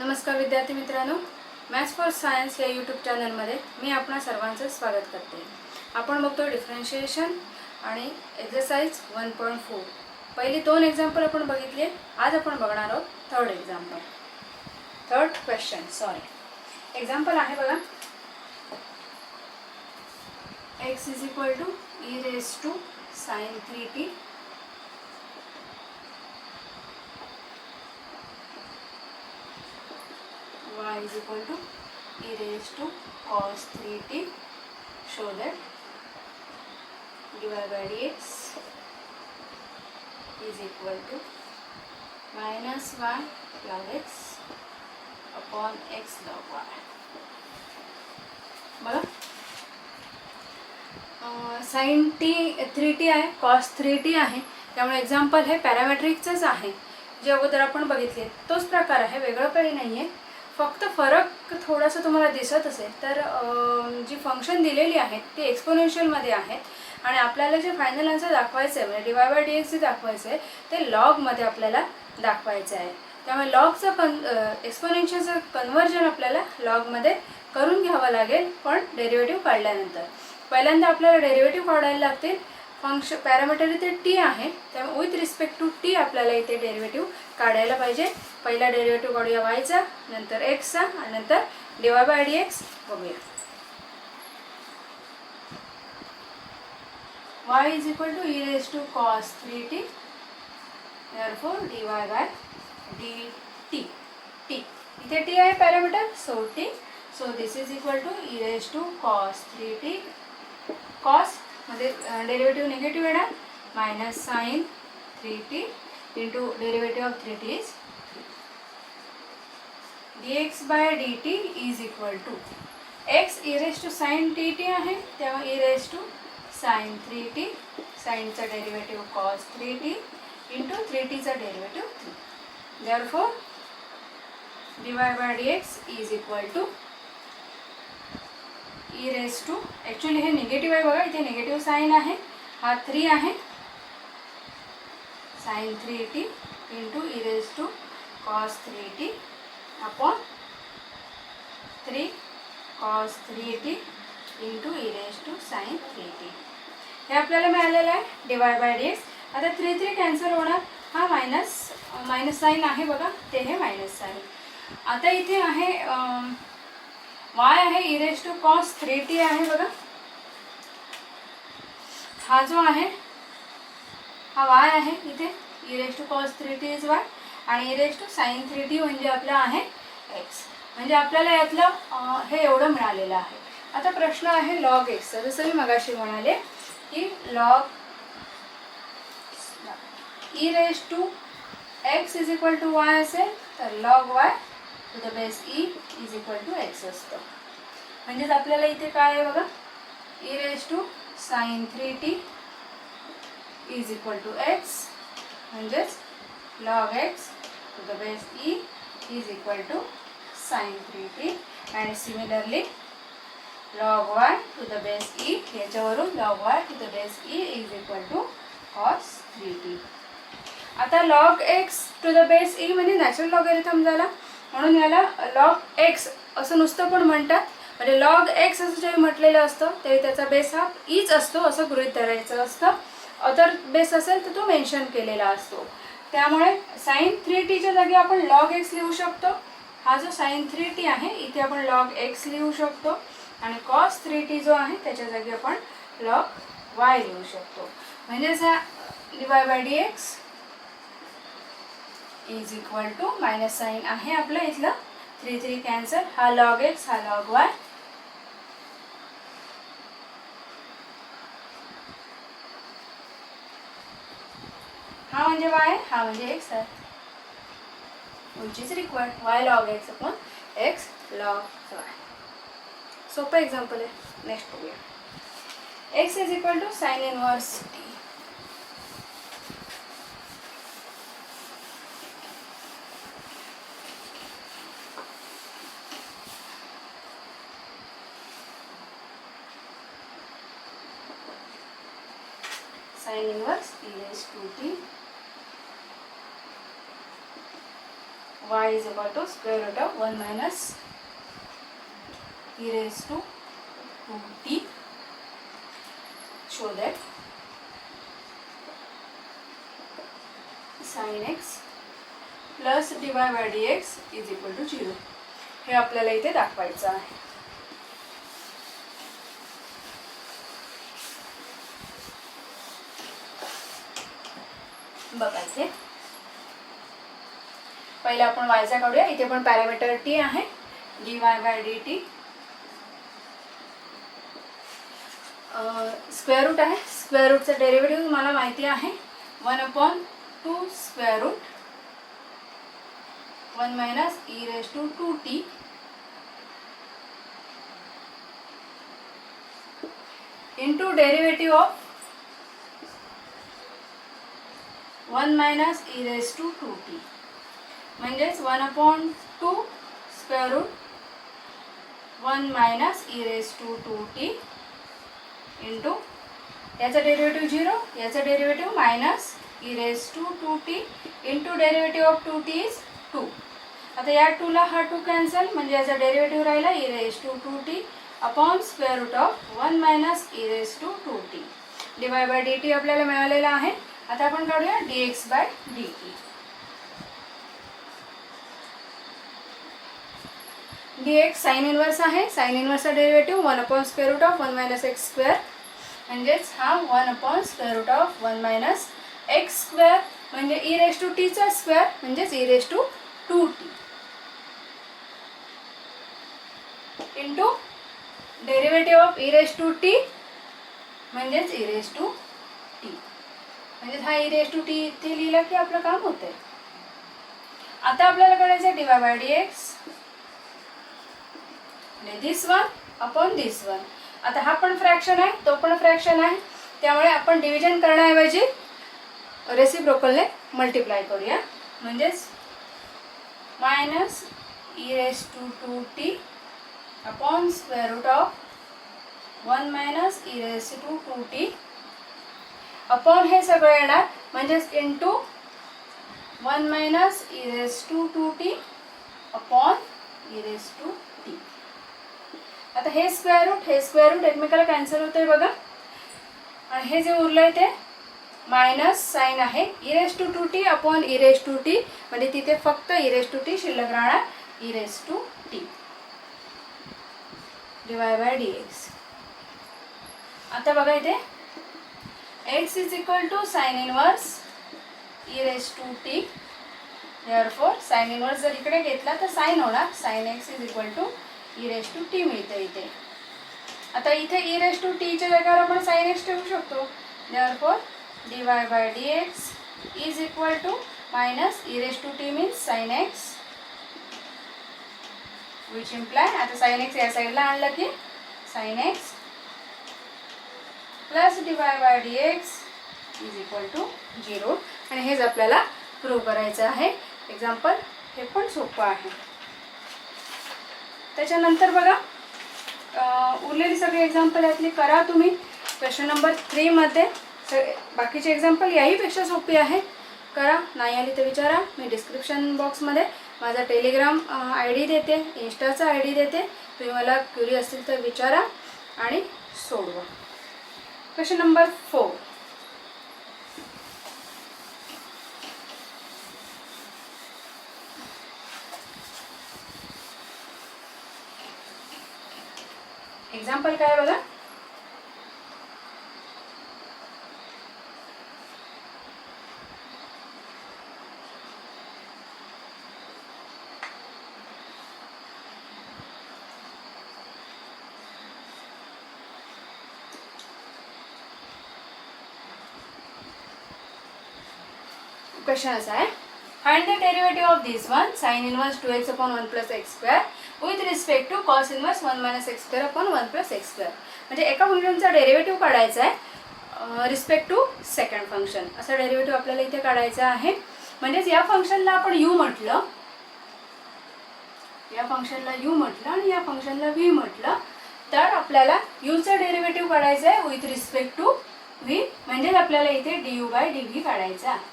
नमस्कार विद्यार्थी मित्रांनो, मॅथ्स फॉर सायन्स या यूट्यूब चॅनलमध्ये मी आपणा सर्वांचं स्वागत करते. आपण बघतो डिफरन्शिएशन आणि एक्सरसाइज 1.4. पहिली दोन एक्झाम्पल आपण बघितले. आज आपण बघणार आहोत थर्ड क्वेश्चन. एक्झाम्पल आहे बघा. x is equal to e raise to sine 3t y is equal to e raised to cos 3t. Show that divided by dx is equal to minus y plus x upon x log y. बघा, sign T 3t आहे, cos 3t आहे, त्यामुळे example हे पॅरामेट्रिकचंच आहे. जे अगोदर आपण बघितले तोच प्रकार आहे, वेगळं काही नाही आहे. फक्त फरक थोडासा तुम्हाला दिसत असेल तर जी फंक्शन दिलेली आहेत ती एक्सपोनेन्शियलमध्ये आहेत आणि आपल्याला जे फायनल आन्सर दाखवायचं आहे म्हणजे डिवाय बाय डी एक्स जे दाखवायचं आहे ते लॉगमध्ये आपल्याला दाखवायचं आहे. त्यामुळे लॉगचं एक्सपोनेन्शियलचं कन्व्हर्जन आपल्याला लॉगमध्ये करून घ्यावं लागेल, पण डेरिव्हेटिव्ह काढल्यानंतर. पहिल्यांदा आपल्याला डेरिव्हेटिव्ह काढायला लागतील. फंक्शन पॅरामीटर इथे टी आहे, त्यामुळे विथ रिस्पेक्ट टू टी आपल्याला इथे डेरिव्हेटिव्ह काढायला पाहिजे. पहिला डेरिव्हेटिव्ह काढूया वायचा, नंतर एक्सचा आणि नंतर डिवाय बाय डी एक्स बघूया. y is equal to e raise to cos 3t, therefore dy by d t. इथे टी आहे parameter, so t. So this is equal to e raise to cos 3t. Cos मध्ये derivative negative येणार, minus sine 3t into derivative of 3t is 3. dx by dt is equal to x e raise to sine t आहे, तेव्हा e raise to sine 3t, साइनचा derivative cos 3t into 3tचा derivative 3. Therefore dy by dx is equal to e raise to, actually हे negative आहे बघा, इथे negative sine आहे, हा 3 आहे, sine 3t into e raise to cos 3t upon 3 cos 3t into e raise to sine 3t. हे आपल्याला मिळालेलं आहे डिवाय बाय डी एक्स. आता 3 कॅन्सल होणार, हा मायनस साइन आहे बघा, ते हे मायनस साइन. आता इथे आहे y आहे E raise to cos 3t आहे बघा, हा जो आहे हा y आहे, इथे e raise to cos 3t is y आणि e raise to sine 3t म्हणजे आपला आहे x. म्हणजे आपल्याला यातलं हे एवढं मिळालेलं आहे. आता प्रश्न आहे लॉग एक्सचा. जसं मी मगाशी म्हणाले की log e raise to x is equal to y असेल तर log y to the base e is equal to x असतं. म्हणजेच आपल्याला इथे काय आहे बघा, e raise to sine 3t is equal to x, म्हणजेच log x to the base e is equal to sine 3t. आणि similarly log y to the base e, याच्यावरून log y to the base e is equal to cos 3t. आता log x to the base e म्हणजे natural logarithm झाला, म्हणून याला log x असं नुसतं पण म्हणतात. म्हणजे लॉग एक्स असं जेव्हा म्हटलेलं असतं तेव्हा त्याचा बेस हा ईच असतो असं गृहीत धरायचं असतं. अदर बेस असेल तर तो मेन्शन केलेला असतो. त्यामुळे साइन 3tच्या जागी आपण लॉग एक्स लिहू शकतो. हा जो साइन 3t आहे इथे आपण लॉग एक्स लिहू शकतो आणि कॉस 3t जो आहे त्याच्या जागी आपण लॉग वाय लिहू शकतो. म्हणजेच हा dy by d x is equal to minus sine आहे आपलं इथलं 3 कॅन्सल, हा लॉग एक्स हा लॉग वाय. हा म्हणजे वाय, हा म्हणजे एक्स आहे, which is required y log x upon x log y. सोपं एक्झाम्पल आहे. नेक्स्ट बघूया. x is equal to sine inverse t. Sine inverse e raised to t y is equal to square root of 1 minus e raised to 2t. Show that sin x plus dy by dx is equal to 0. हे आपल्याला इथे दाखवायचं आहे. बघा इथे पहिले आपण y चा काढूया. इथे पण पॅरामीटर t आहे, dy by dt. Square root आहे. स्क्वेअर रूटचा डेरिव्हेटिव्ह तुम्हाला माहिती आहे 1/2 square route 1 minus e raised to 2t into derivative of 1 minus e raised to 2t म्हणजेच 1/2 square route 1 minus e raised to 2t into याचा derivative 0, याचा derivative minus e raised to 2t into derivative of 2t is 2. आता या 2 ला हा 2 cancel म्हणजे याचा derivative राहिला e raised to 2t upon square root of 1 minus e raised to 2t. dy by dt आपल्याला मिळालेला आहे. आता आपण काढूया dx by dt. dx sine inverse आहे. साइन इनवर्सचा derivative 1 upon square root of 1 minus x square म्हणजेच हा 1 upon square root of 1 minus x square म्हणजे e raised to t चा स्क्वेअर म्हणजेच e raised to 2t into derivative of e raised to t म्हणजेच e raised to t म्हणजे हा e raised to t इथे लिहिला की आपलं काम होतंय. आता आपल्याला करायचं आहे dy by dx this one upon this one. आता हा पण फ्रॅक्शन आहे, तो पण फ्रॅक्शन आहे, त्यामुळे आपण डिव्हिजन करण्याऐवजी रेसिप्रोकलने मल्टिप्लाय करूया. म्हणजेच minus e raised to 2t upon square root of 1 minus e raised to 2t upon हे सगळं येणार म्हणजेच into 1 minus e raised to 2t upon e raised to t. आता हे स्क्वेअर रूट एकमेकाला कॅन्सल होतंय बघा. आणि हे जे उरलंय ते मायनस साइन आहे e raised to 2t upon e raised to t म्हणजे तिथे फक्त e raised to t शिल्लक राहणार e raised to t dy by dx. आता बघा इथे x is equal to sin inverse e raised to t. therefore sin inverse जर इकडे घेतला तर sin होणार. sin x is equal to e raised to t मिळतं इथे. आता इथे e raised to t च्या जागेवर आपण sin x ठेवू शकतो. therefore dy by dx is equal to minus e raised to t means sin x which imply आता sin x या साईडला आणलं की sin x plus dy by dx is equal to 0. आणि हेच आपल्याला प्रूव्ह करायचं आहे. एक्झाम्पल हे पण सोपं आहे. त्याच्यानंतर बघा उरलेली सगळी एक्झाम्पल यातली करा तुम्ही. क्वेश्चन नंबर 3 मध्ये बाकीचे एक्झाम्पल याहीपेक्षा सोपी आहे. करा, नाही आली तर विचारा. मी डिस्क्रिप्शन बॉक्समध्ये माझा टेलिग्राम ID देते, इंस्टाचा ID देते. तुम्ही मला क्युरी असतील तर विचारा आणि सोडवा. Question number 4. एक्झाम्पल काय बघा. क्वेश्चन असा आहे, find the derivative of this one sin inverse 2x upon 1 plus x square with respect to cos inverse 1 minus x square upon 1 plus x square. म्हणजे एका फंक्शनचा डेरिव्हेटिव्ह काढायचा आहे रिस्पेक्ट टू सेकंड फंक्शन. असा derivative आपल्याला इथे काढायचा आहे. म्हणजेच या फंक्शनला आपण u म्हटलं, या फंक्शनला u म्हटलं आणि या फंक्शनला v म्हटलं तर आपल्याला u चा डेरिव्हेटिव्ह काढायचा आहे विथ रिस्पेक्ट टू v. म्हणजे आपल्याला इथे du by dv काढायचा आहे.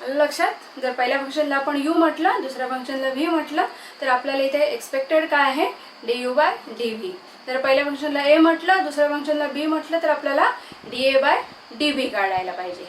लक्षात, जर पहिल्या फंक्शनला आपण u म्हटलं, दुसऱ्या फंक्शनला v म्हटलं, तर आपल्याला इथे एक्सपेक्टेड काय आहे, du/dv. जर पहिल्या फंक्शनला a म्हटलं, दुसऱ्या फंक्शनला b म्हटलं, तर आपल्याला dA/db काढायला पाहिजे.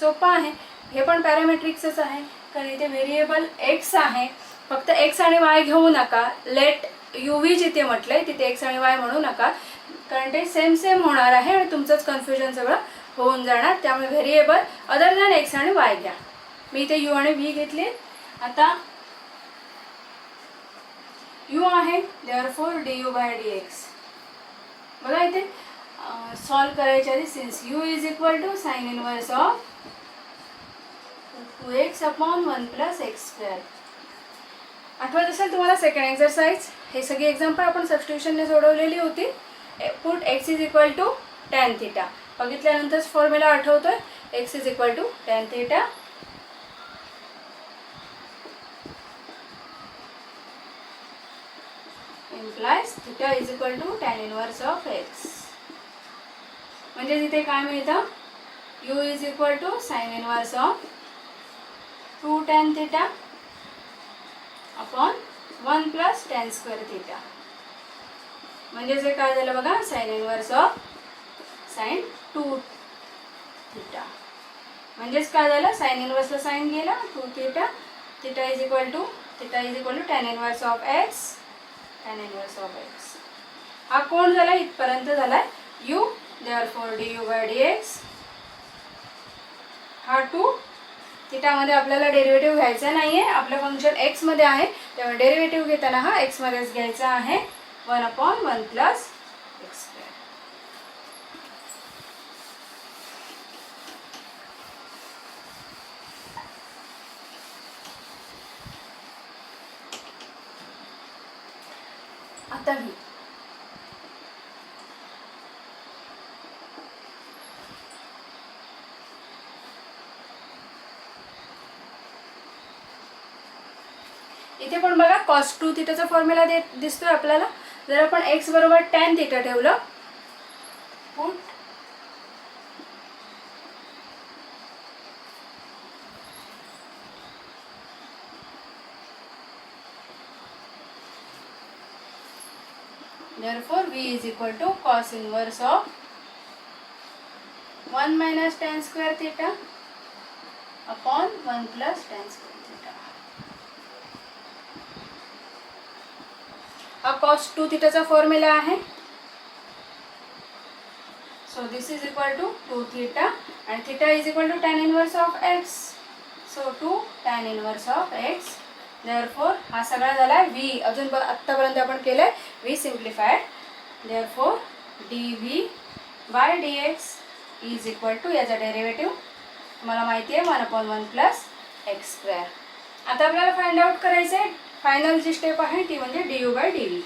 सोपं आहे. हे पण पॅरामेट्रिक्सच आहे, कारण इथे व्हेरिएबल x आहे. फक्त x आणि y घेऊ नका. लेट uv जिथे म्हटलंय तिथे x आणि y म्हणू नका, कारण ते सेम होणार आहे आणि तुमचंच कन्फ्युजन सगळं होऊन जाणार. त्यामुळे व्हेरिएबल अदर दॅन x आणि y घ्या. मी इथे u आणि v घेतले. आता u आहे, देअरफॉर du/dx. बघा इथे सॉल्व करायच्या आधी since u is equal to sine inverse of 2x/1 + x². आठवत असेल तुम्हाला सेकंड एक्सरसाइज, हे सगळी एक्झाम्पल आपण सबस्टिट्यूशनने सोडवलेली होती. Put x is equal to tan θ. बघितल्यानंतरच फॉर्म्युला आठवतोय. x is equal to tan θ implies θ is equal to tan inverse of x. म्हणजे तिथे काय मिळतं, u is equal to sine inverse of 2 tan θ upon 1 + tan² θ. म्हणजे जे काय झालं बघा, साइन इनवर्स ऑफ साइन 2 θ. म्हणजेच काय झालं, साइन इनवर्सला साइन गेला 2 θ. θ is equal to tan inverse of x, tan inverse of x. हा कोण झाला, इथपर्यंत झालाय u. Therefore du/dx. हा 2 θ मध्ये आपल्याला डेरिव्हेटिव्ह घ्यायचा नाहीये, आपलं फंक्शन x मध्ये आहे, त्यामुळे डेरिव्हेटिव्ह घेताना हा x मध्येच घ्यायचा आहे. 1/1 + x². आता v. इथे पण बघा cos 2 θ चा फॉर्म्युला दिसतोय आपल्याला. जर आपण x बरोबर tan θ ठेवलं, put therefore v is equal to cos inverse of 1 - tan² θ upon 1 + tan² θ. हा cos 2 θ चा फॉर्म्युला आहे. So this is equal to 2 θ आणि θ is equal to tan inverse of x. So 2 tan inverse of x. Therefore हा सगळा झाला v. अजून आत्तापर्यंत आपण केलंय v simplified. Therefore dv/dx is equal to, याचा डेरिव्हेटिव्ह तुम्हाला माहिती आहे 1/1 + x². आता आपल्याला फाइंड आउट करायचंय फायनल जी स्टेप आहे ती म्हणजे du/dv.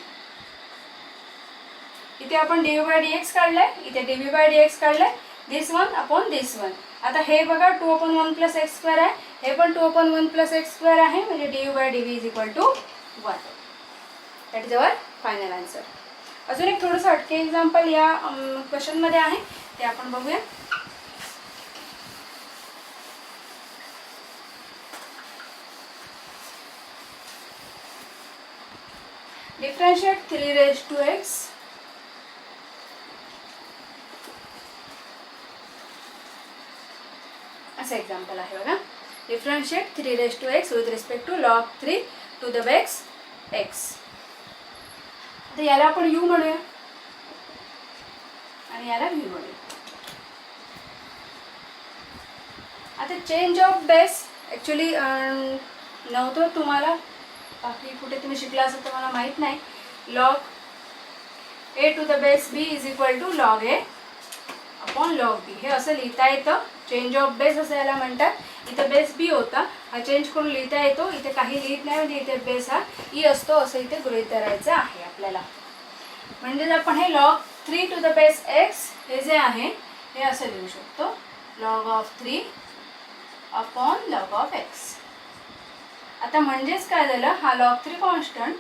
इथे आपण du/dx काढलंय, इथे dv/dx काढलंय. दिस वन अपॉन दिस वन. आता हे बघा 2/1 + x² आहे, हे पण 2/1 + x² आहे, म्हणजे du/dv is equal to 1. That is our final answer. अजून एक थोडंसं हटके एक्झाम्पल या क्वेश्चनमध्ये आहे, ते आपण बघूया. Differentiate 3x. असं एक्झाम्पल आहे बघा. Differentiate 3x with respect to log 3 to the base x. आता याला आपण u म्हणूया आणि याला v म्हणूया. आता चेंज ऑफ बेस ॲक्च्युली नव्हतं तुम्हाला, बाकी कुठे तुम्ही शिकला असं तर मला माहीत नाही. log a to the base b is equal to log a upon log b. हे असं लिहिता येतं. चेंज ऑफ बेस असं याला म्हणतात. इथे बेस बी होता, हा चेंज करून लिहिता येतो. इथे काही लिहित नाही, म्हणजे इथे बेस हा ई असतो असं इथे गृहीत धरायचं आहे आपल्याला. म्हणजे आपण हे log 3 to the base x हे जे आहे हे असं लिहू शकतो, log of 3 upon log of x. आता म्हणजेच काय झालं, हा log 3 constant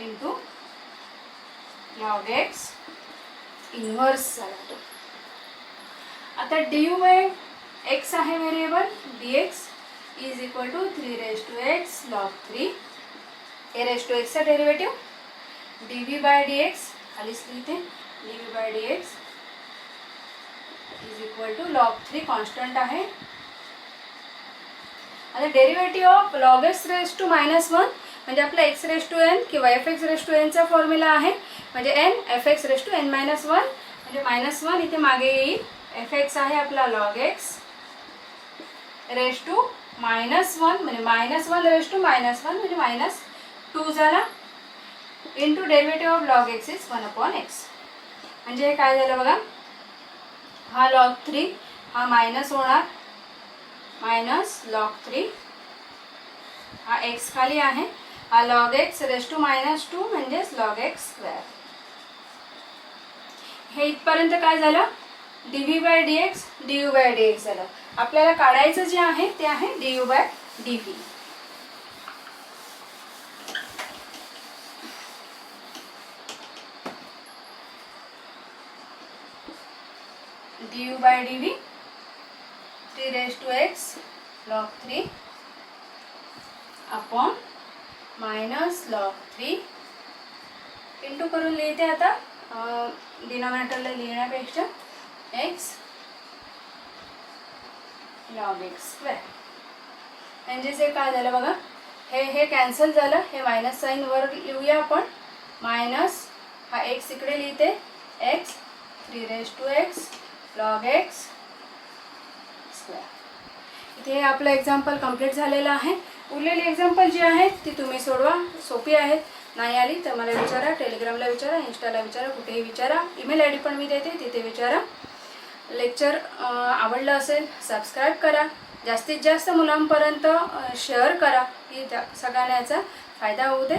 into log x inverse झाला तो. आता du/x एक्स आहे variable, dx is equal to 3x log 3 a⁻x चा डेरिव्हेटिव्ह dv बाय dx खालीच लिहिते dv by dx is equal to log 3 constant आहे. आता derivative of log x raise to -1 म्हणजे आपला x रेज टू n किंवा fx raise to n चा formula आहे. म्हणजे n fx raise to n -1 म्हणजे -1 इथे मागे येईल. fx आहे आपला log x रेज टू -1 म्हणजे -1 रेज टू -1 म्हणजे -2 झाला into derivative of log x is 1/x. म्हणजे हे काय झालं बघा, हा log 3 हा मायनस होणार -log 3 हा x खाली आहे, हा log x रेज टू -2 म्हणजेच log x स्क्वेअर. हे इथपर्यंत काय झालं, dv by dx du by dx झालं. आपल्याला काढायचं जे आहे ते आहे du by dv. du by dv 3x log 3 upon -log 3 into करून लिहिते. आता डिनॉमिनेटरला लिहिण्यापेक्षा x log x स्क्वेअर. म्हणजेच हे काय झालं बघा, हे कॅन्सल झालं, हे मायनस साईन वर लिहूया आपण. मायनस हा x इकडे लिहिते x 3x log x square. इथे आपलं एक्झाम्पल कंप्लीट झालेलं आहे. उरलेली एक्झाम्पल जी आहेत ती तुम्ही सोडवा, सोपी आहेत. नाही आली तर मला विचारा, टेलिग्रामला विचारा, इंस्टाला विचारा, कुठेही विचारा. ईमेल आय डी पण मी देते, तिथे विचारा. लेक्चर आवडलं असेल सबस्क्राईब करा, जास्तीत जास्त मुलांपर्यंत शेअर करा की सगळ्यांना याचा फायदा होऊ दे.